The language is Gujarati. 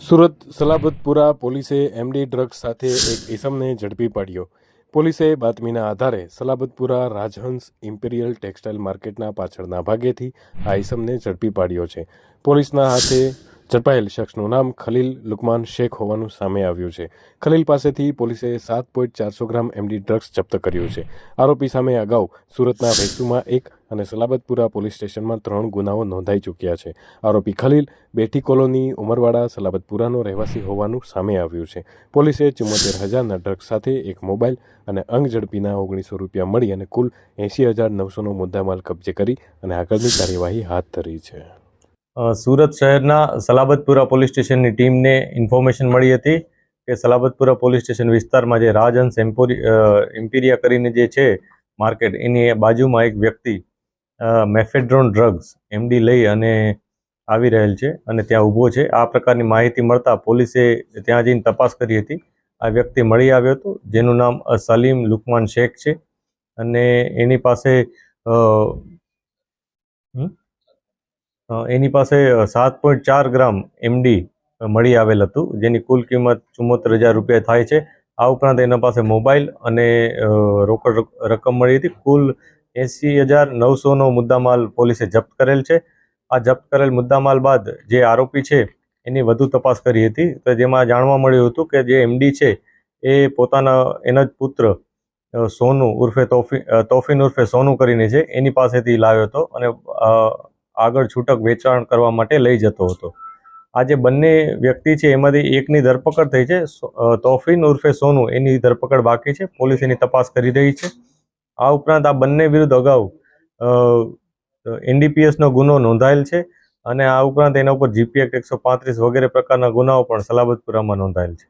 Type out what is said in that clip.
સુરત સલાબતપુરા પોલીસે એમડી ડ્રગ્સ સાથે એક ઇસમને ઝડપી પાડ્યો. પોલીસે બાતમીના આધારે સલાબતપુરા રાજહંસ ઇમ્પિરિયલ ટેક્સટાઇલ માર્કેટના પાછળના ભાગેથી આ ઇસમને ઝડપી પાડ્યો છે. પોલીસના હાથે ઝડપાયેલ શખ્સનું નામ ખલીલ લુકમાન શેખ હોવાનું સામે આવ્યું છે. ખલીલ પાસેથી પોલીસે 7.400 ગ્રામ એમડી ડ્રગ્સ જપ્ત કર્યું છે. આરોપી સામે અગાઉ સુરતના ભેંસુમાં 1 અને સલાબતપુરા પોલીસ સ્ટેશનમાં 3 ગુનાઓ નોંધાઈ ચૂક્યા છે. આરોપી ખલીલ બેઠી કોલોની ઉમરવાડા સલાબતપુરાનો રહેવાસી હોવાનું સામે આવ્યું છે. પોલીસે 74,000ના ડ્રગ્સ સાથે એક મોબાઈલ અને અંગ ઝડપીના 1900 રૂપિયા મળી અને કુલ 80,900નો મુદ્દામાલ કબજે કરી અને આગળની કાર્યવાહી હાથ ધરી છે. સુરત શહેરના સલાબતપુરા પોલીસ સ્ટેશનની ટીમને ઇન્ફોર્મેશન મળી હતી કે સલાબતપુરા પોલીસ સ્ટેશન વિસ્તારમાં જે રાજહંસ ઇમ્પિરિયા કરીને જે છે માર્કેટ, એની બાજુમાં એક વ્યક્તિ મેફેડ્રોન ડ્રગ્સ એમડી લઈ અને આવી રહેલ છે અને ત્યાં ઊભો છે. આ પ્રકારની માહિતી મળતા પોલીસે ત્યાં જઈને તપાસ કરી હતી. આ વ્યક્તિ મળી આવ્યો હતો, જેનું નામ સલીમ લુકમાન શેખ છે અને એની પાસે 7.4 ગ્રામ એમડી મળી આવેલ હતું, જેની કુલ કિંમત 74,000 રૂપિયા થાય છે. આ ઉપરાંત એના પાસે મોબાઈલ અને રોકડ રકમ મળી હતી. કુલ 80,900નો મુદ્દામાલ પોલીસે જપ્ત કરેલ છે. આ જપ્ત કરેલ મુદ્દામાલ બાદ જે આરોપી છે એની વધુ તપાસ કરી હતી, તો જેમાં જાણવા મળ્યું હતું કે જે એમડી છે એ એના જ પુત્ર સોનુ ઉર્ફે તોફીન ઉર્ફે સોનુ કરીને છે, એની પાસેથી લાવ્યો હતો અને આગળ છૂટક વેચાણ કરવા માટે લઈ જતો હતો. આ જે બંને વ્યક્તિ છે એમાંથી એકની ધરપકડ થઈ છે. તોફીન ઉર્ફે સોનુ, એની ધરપકડ બાકી છે. પોલીસ એની તપાસ કરી રહી છે. આ ઉપરાંત આ બંને વિરુદ્ધ અગાઉ NDPSનો ગુનો નોંધાયેલ છે અને આ ઉપરાંત એના ઉપર GP એક્ટ 135 વગેરે પ્રકારના ગુનાઓ પણ સલાબતપુરામાં નોંધાયેલ છે.